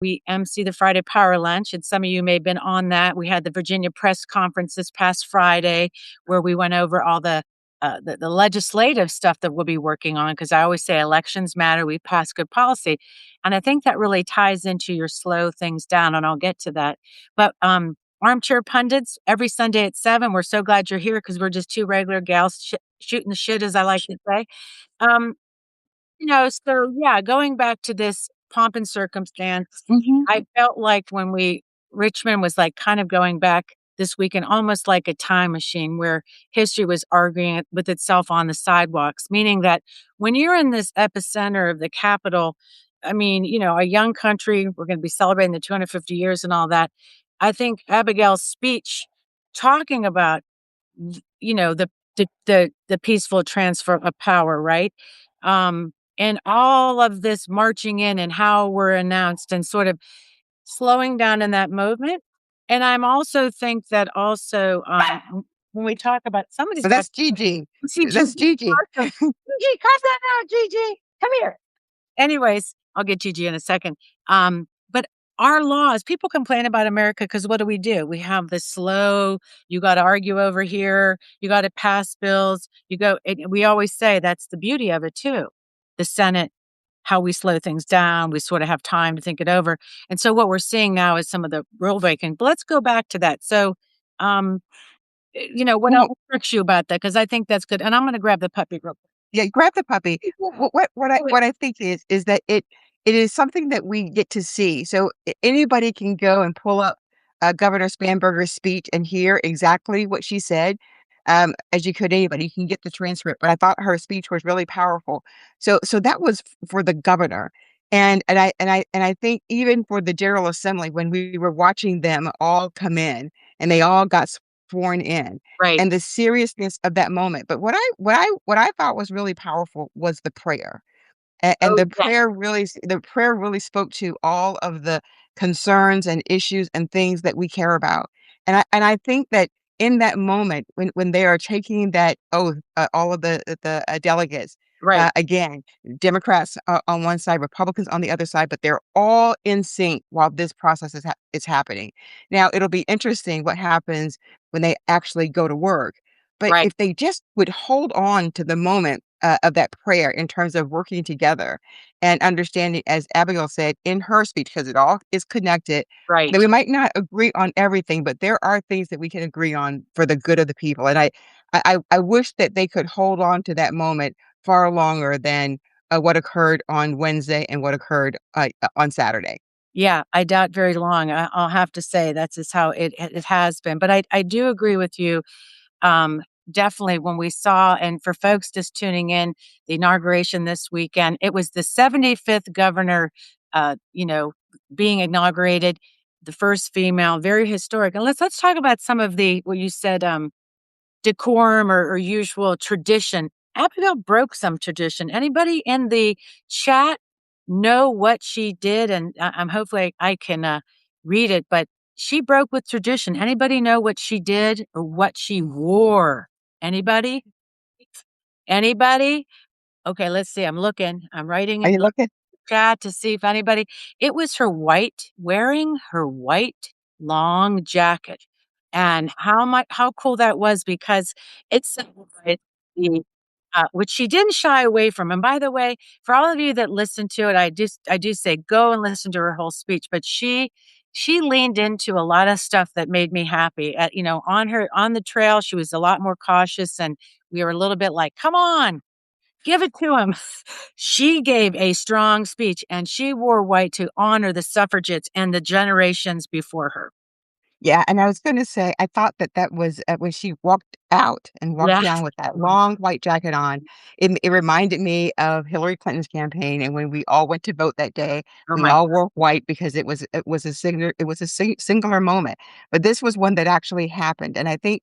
we MC the Friday Power Lunch, and some of you may have been on that. We had the Virginia press conference this past Friday where we went over all the legislative stuff that we'll be working on, because I always say elections matter. We pass good policy. And I think that really ties into your slow things down, and I'll get to that. But Armchair Pundits, every Sunday at 7. We're so glad you're here because we're just two regular gals shooting the shit, as I like to say. Um, so yeah, going back to this pomp and circumstance, I felt like Richmond was like kind of going back this weekend, almost like a time machine where history was arguing with itself on the sidewalks, meaning that when you're in this epicenter of the Capitol, I mean, a young country, we're going to be celebrating the 250 years and all that. I think Abigail's speech talking about, the peaceful transfer of power, right? And all of this marching in and how we're announced and sort of slowing down in that movement. And I'm also think that also when we talk about somebody's But got that's Gigi. see That's Gigi. Gigi, cut that out, Gigi. Come here. Anyways, I'll get Gigi in a second. But our laws, people complain about America because what do? We have this slow, you got to argue over here, you got to pass bills, we always say that's the beauty of it too. The Senate, how we slow things down, we sort of have time to think it over. And so what we're seeing now is some of the rule breaking. But let's go back to that. So, what else irks you about that? Because I think that's good. And I'm going to grab the puppy real quick. Yeah, grab the puppy. What I think is that it is something that we get to see. So anybody can go and pull up Governor Spanberger's speech and hear exactly what she said. As you could anybody, you can get the transcript. But I thought her speech was really powerful. So that was for the governor, and I think even for the General Assembly when we were watching them all come in and they all got sworn in Right. and the seriousness of that moment. But what I thought was really powerful was the prayer. And Oh, the yes. prayer really spoke to all of the concerns and issues and things that we care about. And I think that in that moment when they are taking that oath, all of the delegates, Right. again, Democrats on one side, Republicans on the other side, but they're all in sync while this process is happening. Now, it'll be interesting what happens when they actually go to work. But Right. if they just would hold on to the moment of that prayer in terms of working together and understanding, as Abigail said in her speech, because it all is connected, Right. that we might not agree on everything, but there are things that we can agree on for the good of the people. And I wish that they could hold on to that moment far longer than what occurred on Wednesday and what occurred on Saturday. Yeah, I doubt very long. I'll have to say that's just how it has been. But I do agree with you. Um, Definitely when we saw, and for folks just tuning in, the inauguration this weekend, it was the 75th governor, being inaugurated, the first female, very historic. And let's talk about some of the what you said, decorum or usual tradition. Abigail broke some tradition. Anybody in the chat know what she did? And I'm hopefully I can read it, but she broke with tradition. Anybody know what she did or what she wore? Anybody? Anybody? Okay, let's see. I'm looking. I'm writing Are it you in looking? the chat to see if anybody. It was wearing her white long jacket, and how cool that was because it symbolized the which she didn't shy away from. And by the way, for all of you that listen to it, I do say go and listen to her whole speech. But she leaned into a lot of stuff that made me happy. On the trail, she was a lot more cautious, and we were a little bit like, "Come on, give it to him." She gave a strong speech, and she wore white to honor the suffragettes and the generations before her. Yeah, and I was gonna say, I thought that was, when she walked out and walked Yeah. down with that long white jacket on, it reminded me of Hillary Clinton's campaign, and when we all went to vote that day, Oh we my. all wore white because it was a singular moment, but this was one that actually happened, and I think,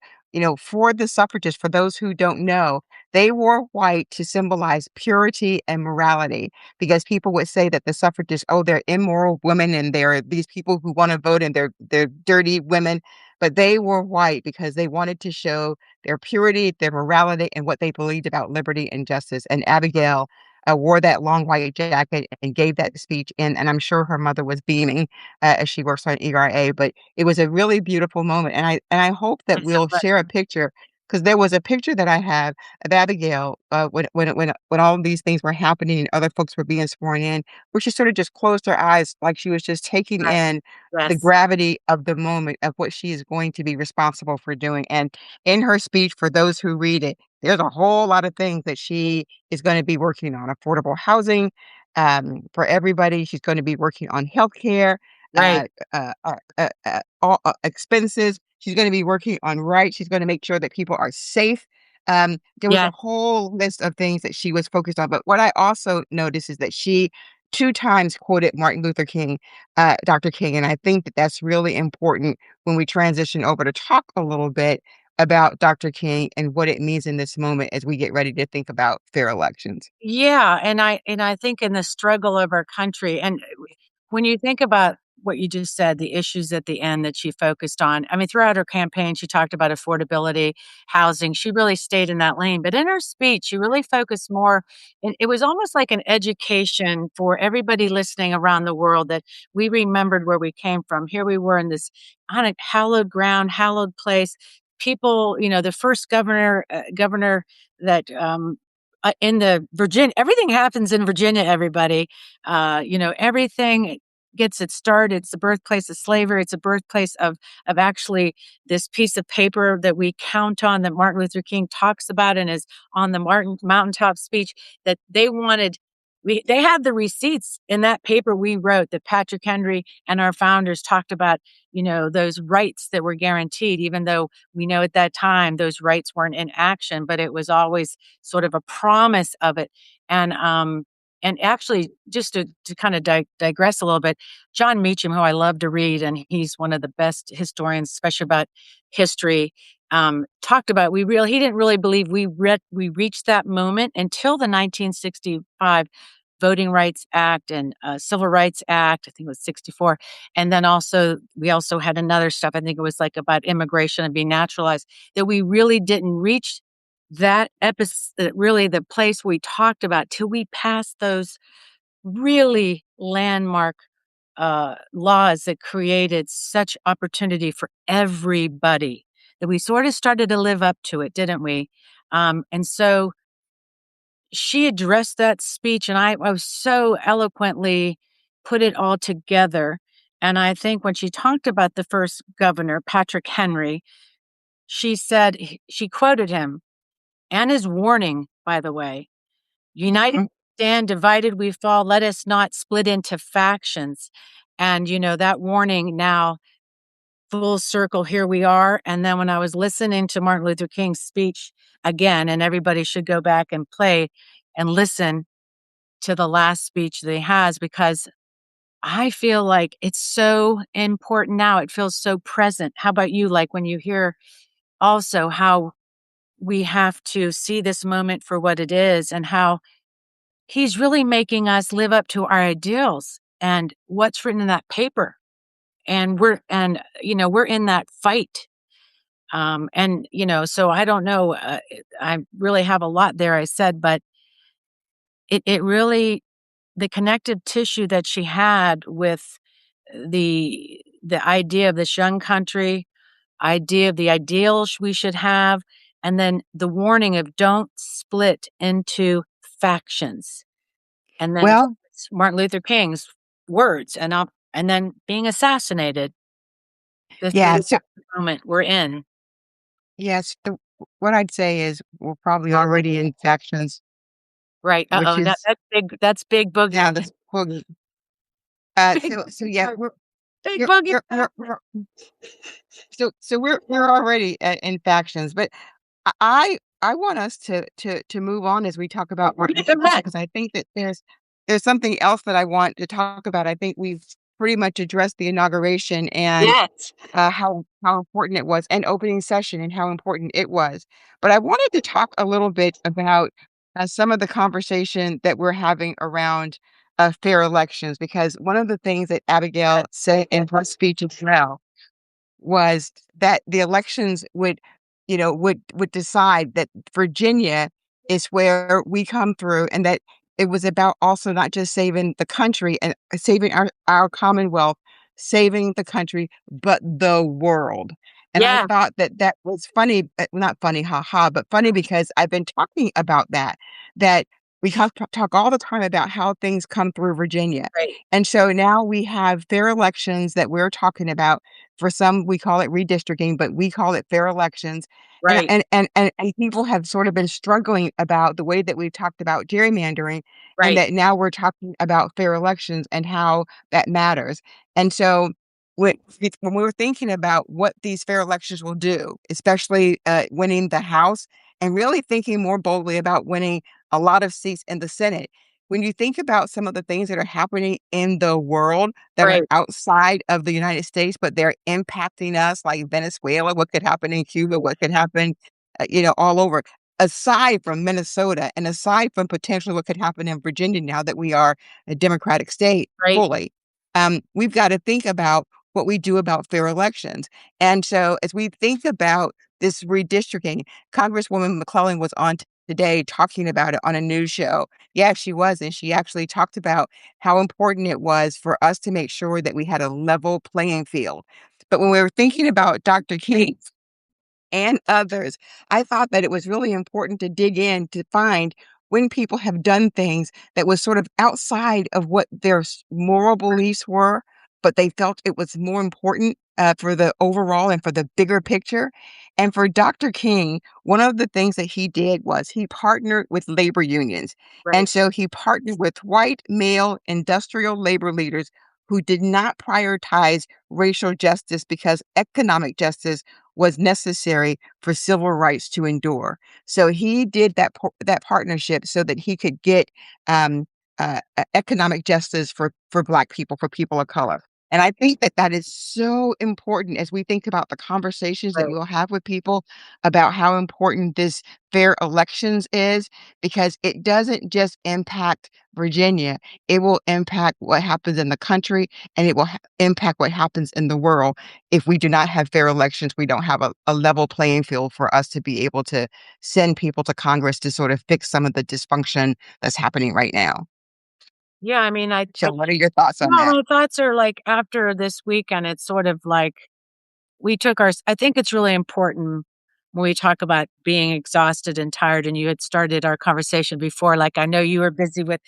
for the suffragists, for those who don't know, they wore white to symbolize purity and morality, because people would say that the suffragists, oh, they're immoral women and they're these people who want to vote and they're dirty women. But they were white because they wanted to show their purity, their morality, and what they believed about liberty and justice. And Abigail wore that long white jacket and gave that speech, and I'm sure her mother was beaming, as she works on ERA, but it was a really beautiful moment, and I hope that It's so we'll much. share a picture, because there was a picture that I have of Abigail, when all of these things were happening and other folks were being sworn in, where she sort of just closed her eyes like she was just taking Yes. in the Yes. gravity of the moment of what she is going to be responsible for doing, and in her speech, for those who read it, there's a whole lot of things that she is gonna be working on: affordable housing, for everybody. She's gonna be working on healthcare, Right. all, expenses. She's gonna be working on rights. She's gonna make sure that people are safe. There was a Yes. whole list of things that she was focused on, but what I also noticed is that she 2 times quoted Martin Luther King, Dr. King, and I think that that's really important when we transition over to talk a little bit about Dr. King and what it means in this moment as we get ready to think about fair elections. Yeah, and I think in the struggle of our country, and when you think about what you just said, the issues at the end that she focused on, I mean, throughout her campaign, she talked about affordability, housing. She really stayed in that lane. But in her speech, she really focused more, and it was almost like an education for everybody listening around the world that we remembered where we came from. Here we were in this on a hallowed ground, hallowed place. People, the first governor that in the Virginia, everything happens in Virginia, everybody. Everything gets its start. It's the birthplace of slavery. It's a birthplace of actually this piece of paper that we count on that Martin Luther King talks about in his on the Martin mountaintop speech that they wanted. They had the receipts in that paper we wrote that Patrick Henry and our founders talked about, those rights that were guaranteed, even though we know at that time those rights weren't in action, but it was always sort of a promise of it. And actually, just to kind of digress a little bit, John Meacham, who I love to read, and he's one of the best historians, especially about history, talked about he didn't really believe we reached that moment until the 1965 Voting Rights Act and Civil Rights Act. I think it was 64, and then we also had another stuff. I think it was like about immigration and being naturalized. That we really didn't reach that episode, really the place we talked about till we passed those really landmark laws that created such opportunity for everybody that we sort of started to live up to it, didn't we? And so she addressed that speech, and I was so eloquently put it all together. And I think when she talked about the first governor, Patrick Henry, she quoted him and his warning, by the way: "United Mm, we stand, divided we fall. Let us not split into factions." And, that warning now, full circle, here we are. And then when I was listening to Martin Luther King's speech again, and everybody should go back and play and listen to the last speech that he has, because I feel like it's so important now. It feels so present. How about you? Like when you hear also how we have to see this moment for what it is and how he's really making us live up to our ideals and what's written in that paper. And we're in that fight. So I don't know. I really have a lot there I said, but it really, the connective tissue that she had with the idea of this young country, idea of the ideals we should have, and then the warning of don't split into factions. And then, of well, course, Martin Luther King's words, and then being assassinated. This is yeah, the moment we're in. yes, what I'd say is we're probably already in factions, Right, which uh-oh, is that's big boogie. yeah, that's well, Big so yeah, big boogie. we're so we're already in factions, but I want us to move on as we talk about more because I think that there's something else that I want to talk about. I think we've pretty much addressed the inauguration and Yes. how important it was, and opening session and how important it was. But I wanted to talk a little bit about some of the conversation that we're having around fair elections, because one of the things that Abigail said in her speech as well was that the elections would decide that Virginia is where we come through, and that it was about also not just saving the country and saving our Commonwealth, saving the country, but the world. And I Yeah, thought that that was funny, not funny, haha, but funny because I've been talking about that, that we talk all the time about how things come through Virginia. right, And so now we have fair elections that we're talking about. For some, we call it redistricting, but we call it fair elections. And right, people have sort of been struggling about the way that we've talked about gerrymandering, and right, that now we're talking about fair elections and how that matters. And so when we're thinking about what these fair elections will do, especially winning the House, and really thinking more boldly about winning a lot of seats in the Senate. When you think about some of the things that are happening in the world that are right, outside of the United States, but they're impacting us, like Venezuela, what could happen in Cuba, what could happen, all over. Aside from Minnesota and aside from potentially what could happen in Virginia now that we are a Democratic state right, fully, we've got to think about what we do about fair elections. And so as we think about this redistricting, Congresswoman McClellan was on today talking about it on a news show. Yeah, she was. And she actually talked about how important it was for us to make sure that we had a level playing field. But when we were thinking about Dr. King and others, I thought that it was really important to dig in to find when people have done things that was sort of outside of what their moral beliefs were, but they felt it was more important for the overall and for the bigger picture. And for Dr. King, one of the things that he did was he partnered with labor unions. And right, so he partnered with white male industrial labor leaders who did not prioritize racial justice because economic justice was necessary for civil rights to endure. So he did that partnership so that he could get um, economic justice for Black people, for people of color. And I think that that is so important as we think about the conversations that right. we'll have with people about how important this fair elections is, because it doesn't just impact Virginia, it will impact what happens in the country, and it will impact what happens in the world. If we do not have fair elections, we don't have a level playing field for us to be able to send people to Congress to sort of fix some of the dysfunction that's happening right now. Yeah, I mean, So what are your thoughts on no, that? my thoughts are like after this weekend, it's sort of like we took our I think it's really important when we talk about being exhausted and tired, and you had started our conversation before, like, I know you were busy with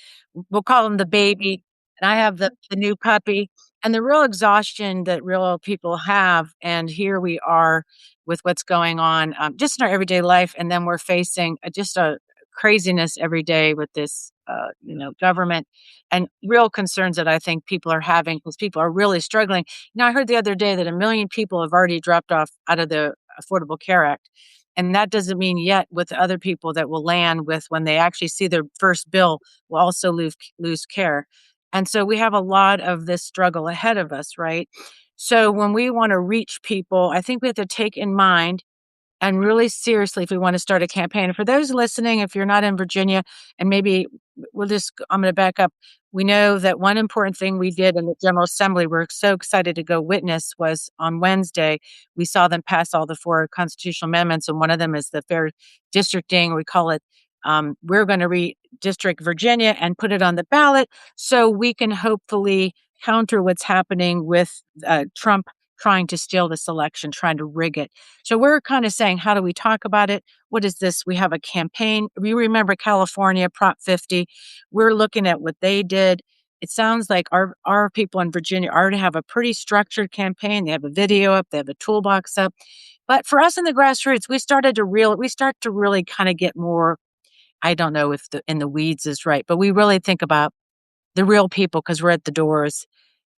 we'll call him the baby, and I have the new puppy, and the real exhaustion that real people have, and here we are with what's going on, just in our everyday life, and then we're facing, just a craziness every day with this, government, and real concerns that I think people are having because people are really struggling. I heard the other day that 1,000,000 people have already dropped off out of the Affordable Care Act, and that doesn't mean yet with other people that will land with when they actually see their first bill will also lose care, and so we have a lot of this struggle ahead of us, right? So when we wanna reach people, I think we have to take in mind and really seriously if we want to start a campaign. And for those listening, if you're not in Virginia, and maybe I'm going to back up. We know that one important thing we did in the General Assembly, we're so excited to go witness, was on Wednesday, we saw them pass all the four constitutional amendments. And one of them is the fair districting. We call it, we're going to redistrict Virginia and put it on the ballot so we can hopefully counter what's happening with Trump trying to steal this election, trying to rig it. So we're kind of saying, how do we talk about it? What is this? We have a campaign. We remember California, Prop 50. We're looking at what they did. It sounds like our people in Virginia already have a pretty structured campaign. They have a video up, they have a toolbox up. But for us in the grassroots, we start to really kind of get more, I don't know if the in the weeds is right, but we really think about the real people because we're at the doors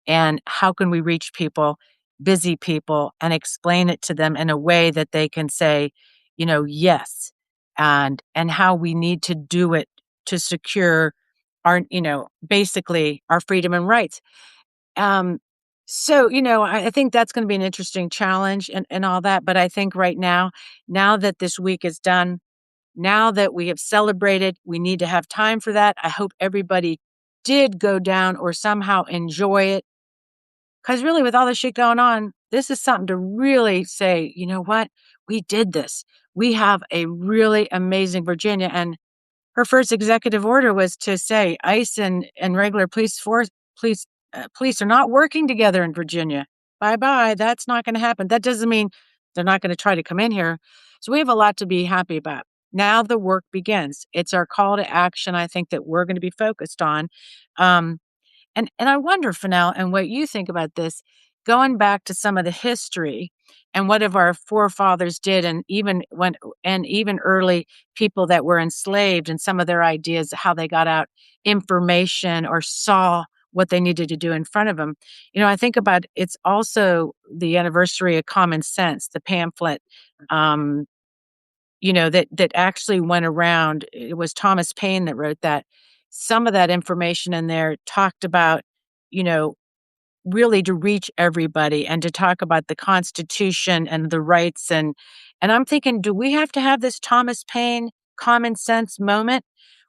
and how can we reach people, busy people, and explain it to them in a way that they can say, yes, and how we need to do it to secure our, basically our freedom and rights. Um, so, I think that's going to be an interesting challenge and all that. But I think right now that this week is done, now that we have celebrated, we need to have time for that. I hope everybody did go down or somehow enjoy it. Because really, with all this shit going on, this is something to really say, you know what? We did this. We have a really amazing Virginia. And her first executive order was to say ICE and regular police police are not working together in Virginia. Bye bye. That's not going to happen. That doesn't mean they're not going to try to come in here. So we have a lot to be happy about. Now the work begins. It's our call to action. I think that we're going to be focused on. Um, and I wonder, Fennell, and what you think about this, going back to some of the history and what of our forefathers did, and even early people that were enslaved and some of their ideas, how they got out information or saw what they needed to do in front of them. I think about it's also the anniversary of Common Sense, the pamphlet. Um, that actually went around. It was Thomas Paine that wrote that. Some of that information in there talked about, you know, really to reach everybody and to talk about the Constitution and the rights and I'm thinking, do we have to have this Thomas Paine common sense moment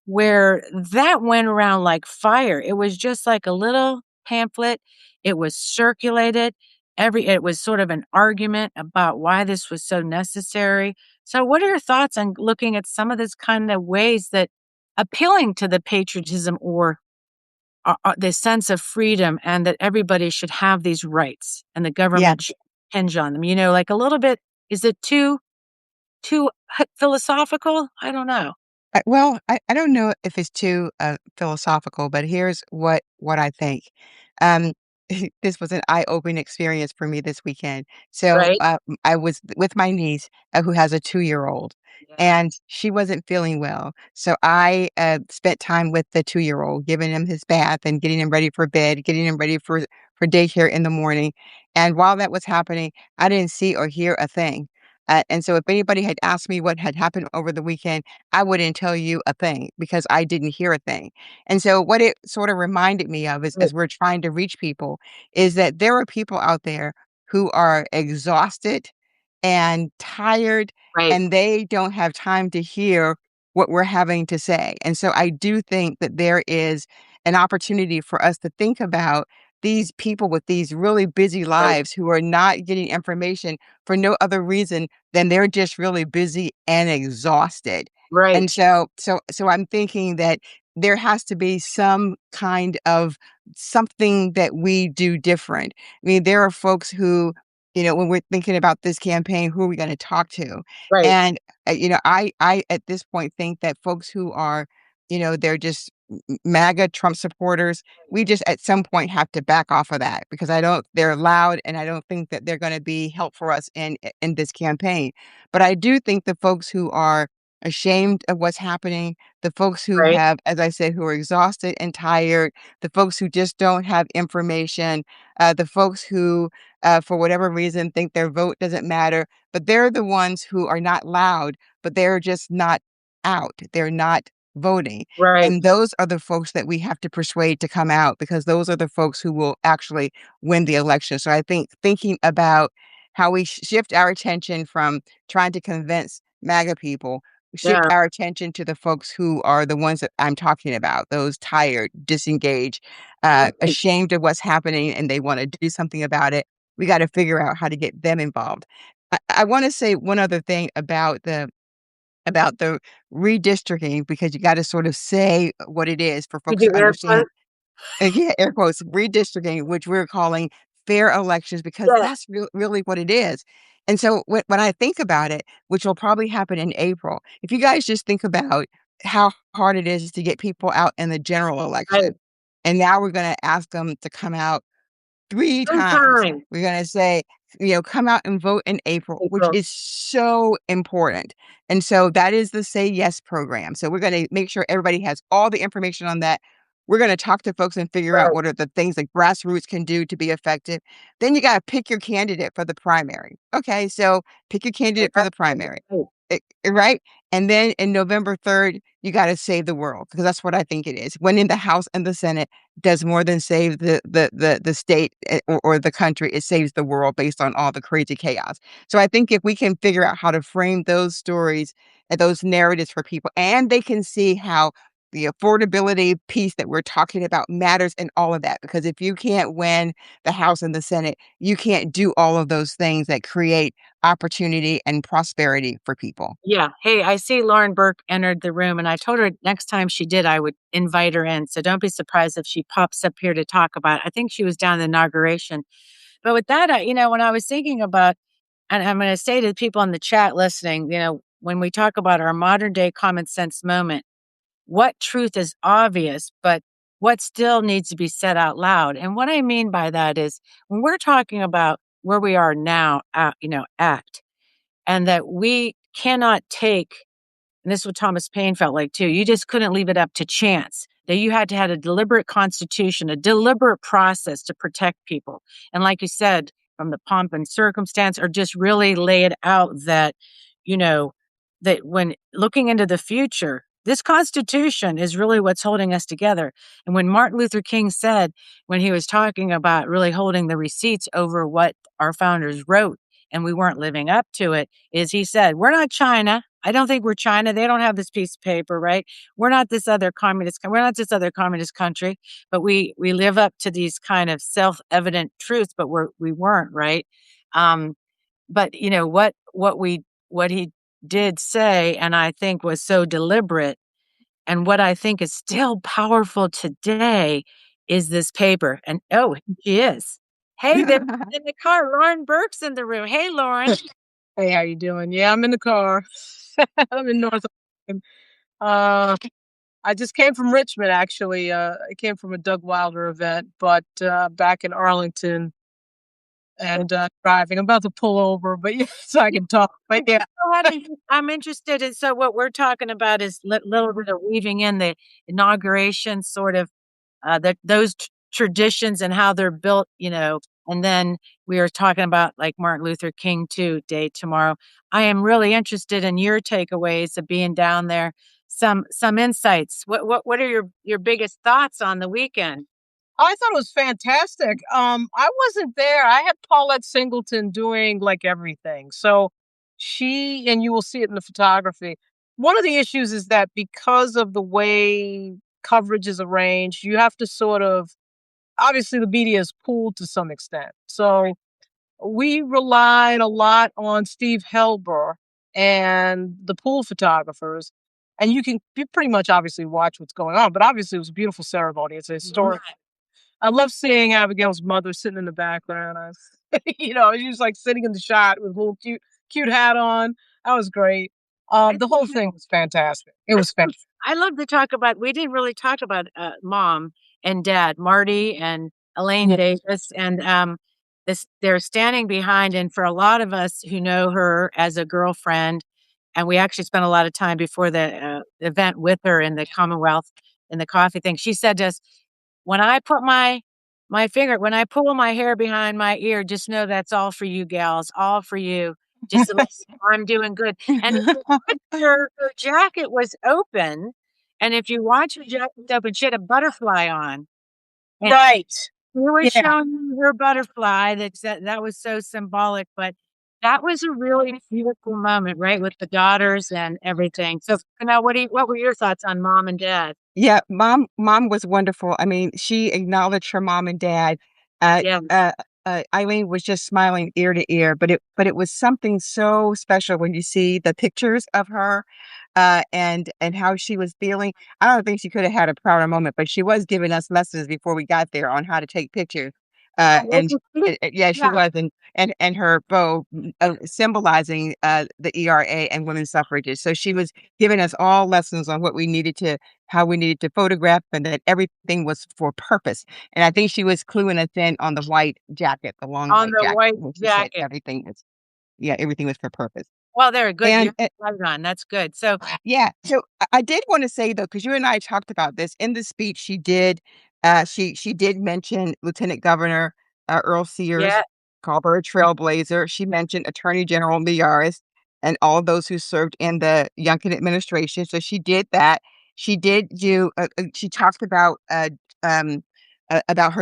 where that went around like fire? It was just like a little pamphlet. It was circulated. It was sort of an argument about why this was so necessary. So what are your thoughts on looking at some of this kind of ways that appealing to the patriotism or the sense of freedom and that everybody should have these rights and the Yeah. government should hinge on them, like a little bit, is it too philosophical? I don't know. Well, I don't know if it's too, philosophical, but here's what I think. Um, this was an eye-opening experience for me this weekend. So, Right? I was with my niece, who has a two-year-old, Yeah. and she wasn't feeling well. So I, spent time with the two-year-old, giving him his bath and getting him ready for bed, getting him ready for daycare in the morning. And while that was happening, I didn't see or hear a thing. And so if anybody had asked me what had happened over the weekend, I wouldn't tell you a thing because I didn't hear a thing. And so what it sort of reminded me of is Right. as we're trying to reach people is that there are people out there who are exhausted and tired Right. and they don't have time to hear what we're having to say. And so I do think that there is an opportunity for us to think about these people with these really busy Right. lives who are not getting information for no other reason than they're just really busy and exhausted. And Right. so I'm thinking that there has to be some kind of something that we do different. I mean, there are folks who, when we're thinking about this campaign, who are we gonna talk to? Right. And, I at this point think that folks who are, they're just MAGA Trump supporters, we just at some point have to back off of that because I don't they're loud and I don't think that they're gonna be helpful for us in this campaign. But I do think the folks who are ashamed of what's happening, the folks who Right. have, as I said, who are exhausted and tired, the folks who just don't have information, the folks who, for whatever reason, think their vote doesn't matter, but they're the ones who are not loud, but they're just not out. They're not voting. Right. And those are the folks that we have to persuade to come out because those are the folks who will actually win the election. So I think thinking about how we shift our attention from trying to convince MAGA people, shift Yeah. our attention to the folks who are the ones that I'm talking about, those tired, disengaged, Right. ashamed of what's happening, and they want to do something about it. We got to figure out how to get them involved. I want to say one other thing about the redistricting because you gotta sort of say what it is for You folks do to air understand. quotes? Yeah, air quotes, redistricting, which we're calling fair elections because Yeah. that's really what it is. And so when I think about it, which will probably happen in April, if you guys just think about how hard it is to get people out in the general Right. election, and now we're gonna ask them to come out 3 Good times. time. We're gonna say, "Come out and vote in April," which April. is so important, and so that is the Say Yes program. So we're gonna make sure everybody has all the information on that. We're gonna talk to folks and figure out Right. what are the things that grassroots can do to be effective. Then you gotta pick your candidate for the primary. Okay, so pick your candidate for the primary. Right. Right? And then in November 3rd, you gotta save the world because that's what I think it is. Winning the House and the Senate does more than save the state, or the country, it saves the world based on all the crazy chaos. So I think if we can figure out how to frame those stories and those narratives for people, and they can see how the affordability piece that we're talking about matters in all of that, because if you can't win the House and the Senate, you can't do all of those things that create opportunity and prosperity for people. Yeah. Hey, I see Lauren Burke entered the room, and I told her next time she did, I would invite her in. So don't be surprised if she pops up here to talk about it. I think she was down the inauguration. But with that, when I was thinking about, and I'm going to say to the people in the chat listening, when we talk about our modern day common sense moment, what truth is obvious, but what still needs to be said out loud. And what I mean by that is when we're talking about where we are now, at, and that we cannot take, and this is what Thomas Paine felt like too. You just couldn't leave it up to chance. That you had to have a deliberate constitution, a deliberate process to protect people. And like you said, from the pomp and circumstance, or just really lay it out that, you know, that when looking into the future, this Constitution is really what's holding us together. And when Martin Luther King said, when he was talking about really holding the receipts over what our founders wrote, and we weren't living up to it, is he said, we're not China. I don't think we're China. They don't have this piece of paper, right? We're not this other communist country, but we live up to these kind of self-evident truths, but we weren't, right? Um, but what he did say, and I think was so deliberate, and what I think is still powerful today is this paper. And oh, she is. Hey, there in the car. Lauren Burke's in the room. Hey, Lauren. Hey, how you doing? Yeah, I'm in the car. I'm in North. Uh, I just came from Richmond, actually. I came from a Doug Wilder event, but back in Arlington and driving. I'm about to pull over, but yeah, so I can talk. But yeah, I'm interested in, so what we're talking about is little bit of weaving in the inauguration, sort of those traditions and how they're built, and then we are talking about like Martin Luther King too, Day tomorrow. I am really interested in your takeaways of being down there. Some insights. What are your biggest thoughts on the weekend? I thought it was fantastic. I wasn't there. I had Paulette Singleton doing like everything. So and you will see it in the photography. One of the issues is that because of the way coverage is arranged, you have to sort of, obviously the media is pooled to some extent. So we relied a lot on Steve Helber and the pool photographers. And you pretty much obviously watch what's going on, but obviously it was a beautiful ceremony. It's a historic. I love seeing Abigail's mother sitting in the background. She was like sitting in the shot with a little cute hat on. That was great. The whole thing was fantastic. It was fantastic. I love to talk about, we didn't really talk about mom and dad, Marty and Elaine Yeah. Davis, and they're standing behind. And for a lot of us who know her as a girlfriend, and we actually spent a lot of time before the event with her in the Commonwealth in the coffee thing. She said to us, when I put when I pull my hair behind my ear, just know that's all for you gals, all for you. Just to let you know I'm doing good. And her jacket was open, and if you watch her jacket open, she had a butterfly on. And Right. we were Yeah. showing her butterfly. That was so symbolic, but that was a really beautiful moment, right, with the daughters and everything. So now, what were your thoughts on mom and dad? Yeah, mom was wonderful. I mean, she acknowledged her mom and dad. Uh, Yeah. Eileen was just smiling ear to ear, but it was something so special when you see the pictures of her, and how she was feeling. I don't think she could have had a prouder moment, but she was giving us lessons before we got there on how to take pictures. And yeah, she Yeah. was, and her bow symbolizing the ERA and women's suffrages. So she was giving us all lessons on what we needed to how we needed to photograph, and that everything was for purpose. And I think she was cluing us in on the white jacket, the long On white the jacket, white when she said jacket. everything was for purpose. Well, they're good. And You're right on. That's good. So yeah, so I did want to say though, because you and I talked about this in the speech, she did mention Lieutenant Governor Earl Sears, yeah, called her a trailblazer. She mentioned Attorney General Miyares and all of those who served in the Youngkin administration. So she did that. She did do. She talked about her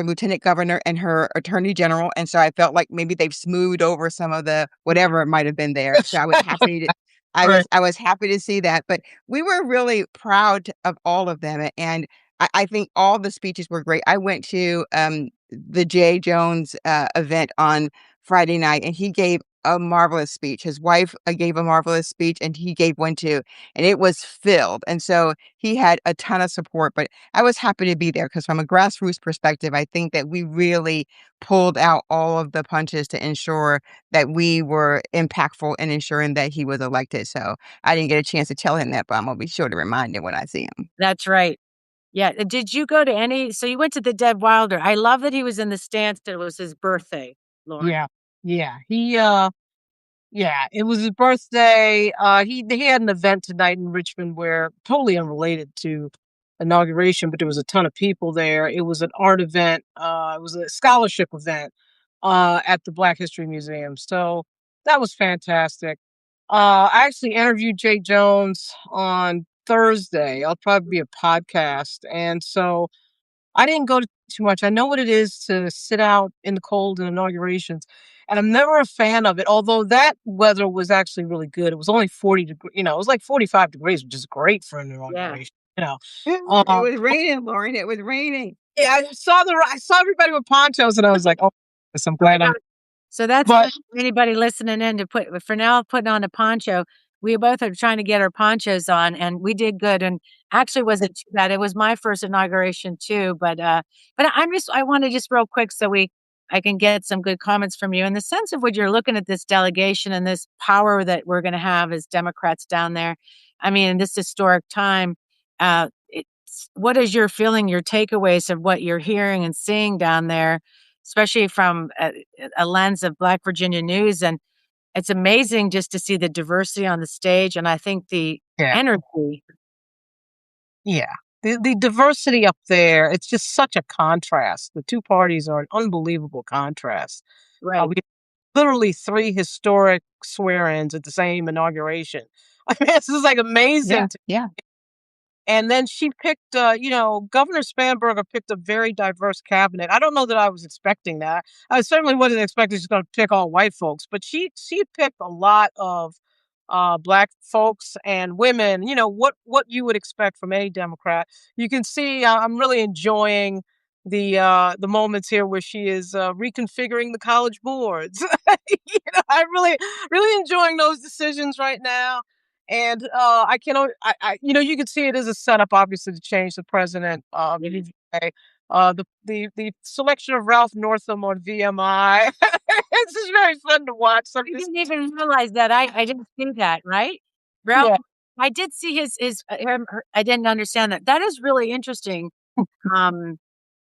lieutenant governor and her attorney general, and so I felt like maybe they've smoothed over some of the whatever might have been there. So I was happy Right. I was happy to see that, but we were really proud of all of them, and I think all the speeches were great. I went to, the Jay Jones, event on Friday night, and he gave a marvelous speech. His wife, gave a marvelous speech, and he gave one too, and it was filled, and so he had a ton of support, but I was happy to be there because from a grassroots perspective, I think that we really pulled out all of the punches to ensure that we were impactful in ensuring that he was elected. So I didn't get a chance to tell him that, but I'm gonna be sure to remind him when I see him. That's right. Yeah, did you go to any so you went to the Dead Wilder. I love that he was in the stands, that it was his birthday, Lauren. Yeah. Yeah. Yeah, it was his birthday. He had an event tonight in Richmond where totally unrelated to inauguration, but there was a ton of people there. It was an art event. It was a scholarship event at the Black History Museum. So that was fantastic. I actually interviewed Jay Jones on Thursday. I'll probably be a podcast, and so I didn't go to too much. I know what it is to sit out in the cold in inaugurations, and I'm never a fan of it. Although that weather was actually really good. It was only 40 degrees, it was like 45 degrees, which is great for an Yeah. inauguration. It Um, was raining, Lauren. It was raining. yeah, I saw everybody with ponchos, and I was like, oh, yes, I'm glad I. So that's But for anybody listening in to put for now putting on a poncho. We both are trying to get our ponchos on, and we did good. And actually, wasn't too bad. It was my first inauguration too. But I want to just real quick so I can get some good comments from you in the sense of what you're looking at this delegation and this power that we're going to have as Democrats down there. I mean, in this historic time, what is your feeling, your takeaways of what you're hearing and seeing down there? Especially from a lens of Black Virginia news. And it's amazing just to see the diversity on the stage. And I think the yeah, energy, yeah, the diversity up there, it's just such a contrast. The two parties are an unbelievable contrast. right? We literally 3 historic swear-ins at the same inauguration. I mean, this is, like, Yeah, amazing to. yeah. And then she picked, Governor Spanberger picked a very diverse cabinet. I don't know that I was expecting that. I certainly wasn't expecting she's gonna pick all white folks, but she picked a lot of, Black folks and women, what you would expect from any Democrat. You can see, I'm really enjoying the moments here where she is, reconfiguring the college boards. I'm really enjoying those decisions right now. And I can, you can see it as a setup, obviously, to change the president. Anyway. The selection of Ralph Northam on VMI. It's just very fun to watch. Some of I this, didn't even realize that. I didn't see that, right? Ralph, yeah, I did see I didn't understand that. That is really interesting. Um,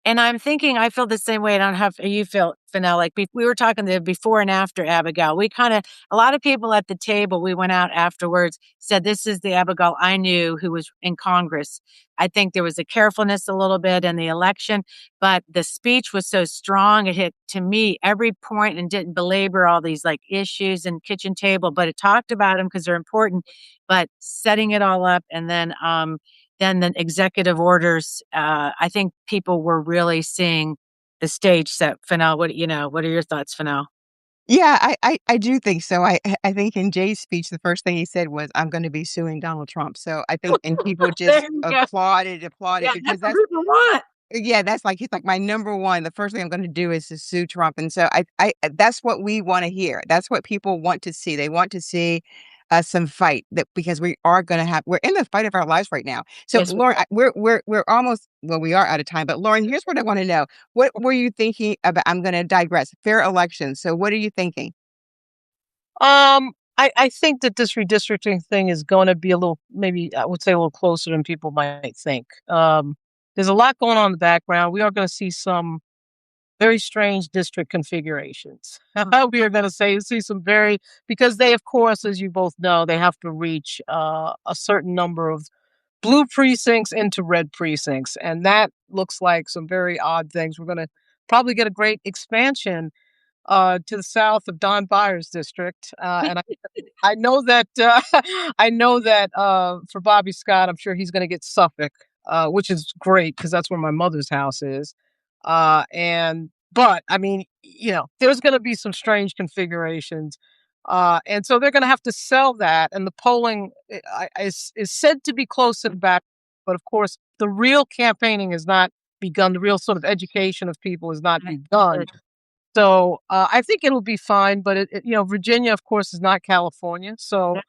And I'm thinking I feel the same way. I don't know how you feel, Fennell. Like we were talking the before and after Abigail. We kind of a lot of people at the table. We went out afterwards. Said this is the Abigail I knew who was in Congress. I think there was a carefulness a little bit in the election, but the speech was so strong. It hit to me every point and didn't belabor all these like issues and kitchen table, but it talked about them because they're important. But setting it all up and then the executive orders, I think people were really seeing the stage set. Fennell, what are your thoughts, Fennell? Yeah, I do think so. I think in Jay's speech, the first thing he said was, "I'm gonna be suing Donald Trump." So I think and people There just you go. applauded Yeah, because that's what that's people want. yeah, that's like he's like, "My number one, the first thing I'm gonna do is to sue Trump," and so I that's what we wanna hear. That's what people want to see. They want to see, some fight that because we're in the fight of our lives right now. So, Yes, Lauren, we're almost well, we are out of time, but Lauren, here's what I wanna know. What were you thinking about I'm gonna digress, fair elections, so what are you thinking? I think that this redistricting thing is going to be a little, maybe I would say a little closer than people might think. There's a lot going on in the background. We are going to see some very strange district configurations. We are going to see some very, because they, of course, as you both know, they have to reach a certain number of blue precincts into red precincts. And that looks like some very odd things. We're going to probably get a great expansion to the south of Don Byers district. And I know that I know that for Bobby Scott, I'm sure he's going to get Suffolk, which is great because that's where my mother's house is. And but I mean, there's going to be some strange configurations. And so they're going to have to sell that. And the polling is said to be close to the back. But of course, the real campaigning has not begun. The real sort of education of people has not begun. So I think it'll be fine. But, Virginia, of course, is not California. So That's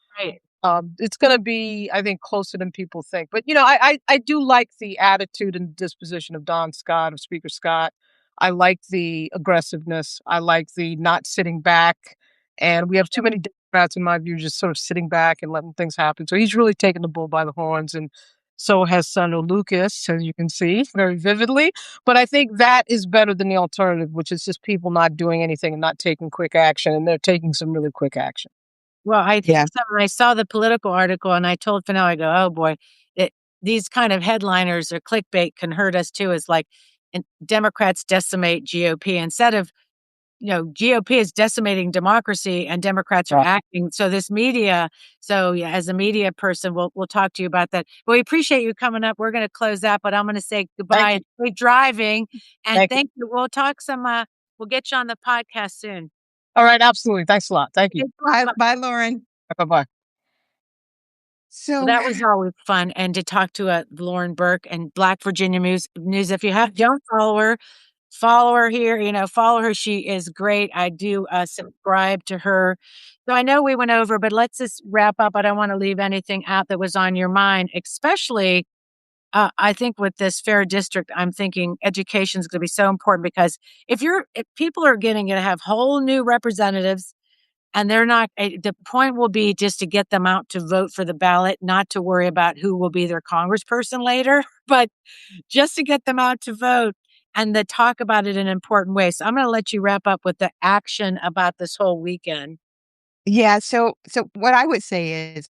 right. it's going to be, I think, closer than people think. But, I do like the attitude and disposition of Don Scott, of Speaker Scott. I like the aggressiveness. I like the not sitting back. And we have too many Democrats, in my view, just sort of sitting back and letting things happen. So he's really taken the bull by the horns. And so has Senator Lucas, as you can see very vividly. But I think that is better than the alternative, which is just people not doing anything and not taking quick action. And they're taking some really quick action. Well, I think Yeah. so. When I saw the Political article and I told Fennell, I go, oh boy, these kind of headliners or clickbait can hurt us too. It's like Democrats decimate GOP instead of, GOP is decimating democracy and Democrats are acting. So this media, yeah, as a media person, we'll talk to you about that. But we appreciate you coming up. We're going to close that, but I'm going to say goodbye and great driving. And thank you. We'll talk we'll get you on the podcast soon. All right. Absolutely. Thanks a lot. Thank you. Bye, Lauren. Bye-bye. Well, So that was always fun. And to talk to Lauren Burke and Black Virginia News. If you don't follow her here, follow her. She is great. I do subscribe to her. So I know we went over, but let's just wrap up. I don't want to leave anything out that was on your mind, especially I think with this fair district, I'm thinking education is going to be so important because if people are going to have whole new representatives and they're not, the point will be just to get them out to vote for the ballot, not to worry about who will be their congressperson later, but just to get them out to vote and to talk about it in an important way. So I'm going to let you wrap up with the action about this whole weekend. yeah, so what I would say is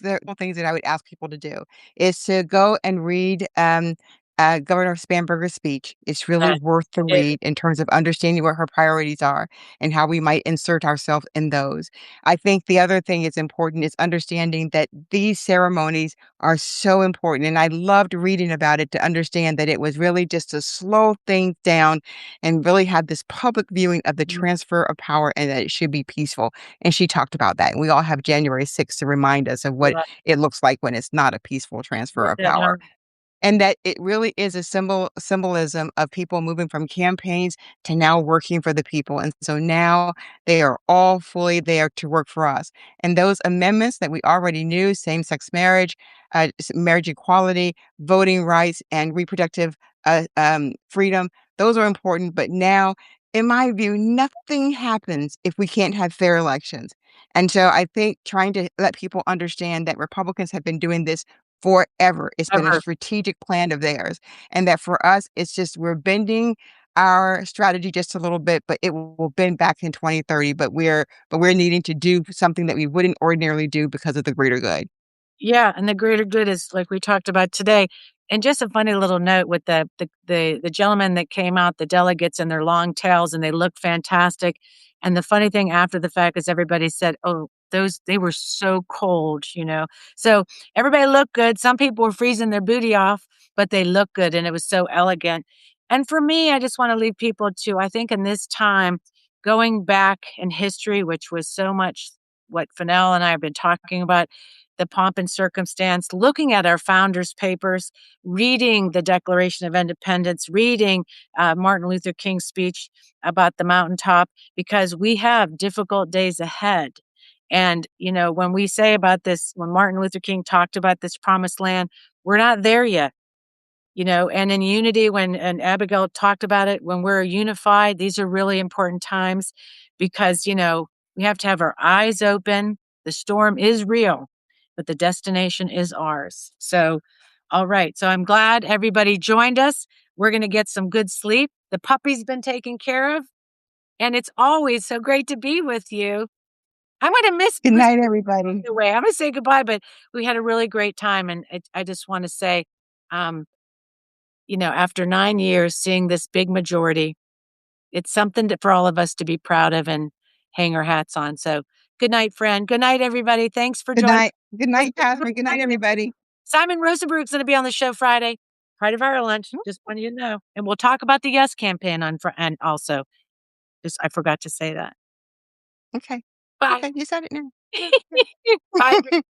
the things that I would ask people to do is to go and read Governor Spanberger's speech. It's really Uh, worth the it- read in terms of understanding what her priorities are and how we might insert ourselves in those. I think the other thing that's important is understanding that these ceremonies are so important. And I loved reading about it to understand that it was really just to slow things down and really have this public viewing of the transfer of power and that it should be peaceful. And she talked about that. And we all have January 6th to remind us of what yeah, it looks like when it's not a peaceful transfer of yeah, power. And that it really is a symbolism of people moving from campaigns to now working for the people. And so now they are all fully there to work for us. And those amendments that we already knew, same-sex marriage, marriage equality, voting rights, and reproductive freedom, those are important. But now, in my view, nothing happens if we can't have fair elections. And so I think trying to let people understand that Republicans have been doing this forever. It's been a ever. strategic plan of theirs. And that for us, it's just we're bending our strategy just a little bit, but it will bend back in 2030. But we're needing to do something that we wouldn't ordinarily do because of the greater good. Yeah, and the greater good is like we talked about today. And just a funny little note with the gentlemen that came out, the delegates and their long tails, and they looked fantastic. And the funny thing after the fact is everybody said, "Oh, they were so cold." So everybody looked good. Some people were freezing their booty off, but they looked good, and it was so elegant. And for me, I just want to leave people to, I think, in this time, going back in history, which was so much what Fennell and I have been talking about the pomp and circumstance, looking at our founders' papers, reading the Declaration of Independence, reading Martin Luther King's speech about the mountaintop, because we have difficult days ahead. And, when we say about this, when Martin Luther King talked about this promised land, we're not there yet. And in unity, and Abigail talked about it, when we're unified, these are really important times because, we have to have our eyes open. The storm is real, but the destination is ours. So, all right. So I'm glad everybody joined us. We're going to get some good sleep. The puppy's been taken care of, and it's always so great to be with you. I'm going to miss Good night, everybody. the way. I'm going to say goodbye, but we had a really great time. And I just want to say, um, after 9 years, seeing this big majority, it's something for all of us to be proud of and hang our hats on. So good night, friend. Good night, everybody. Thanks for Good joining. night. Good night, Catherine. Good night, everybody. Simon Rosenberg's going to be on the show Friday. Part of our lunch. Just want you to know. And we'll talk about the Yes campaign and also, just I forgot to say that. Okay. Bye. Okay, you said it now. Bye.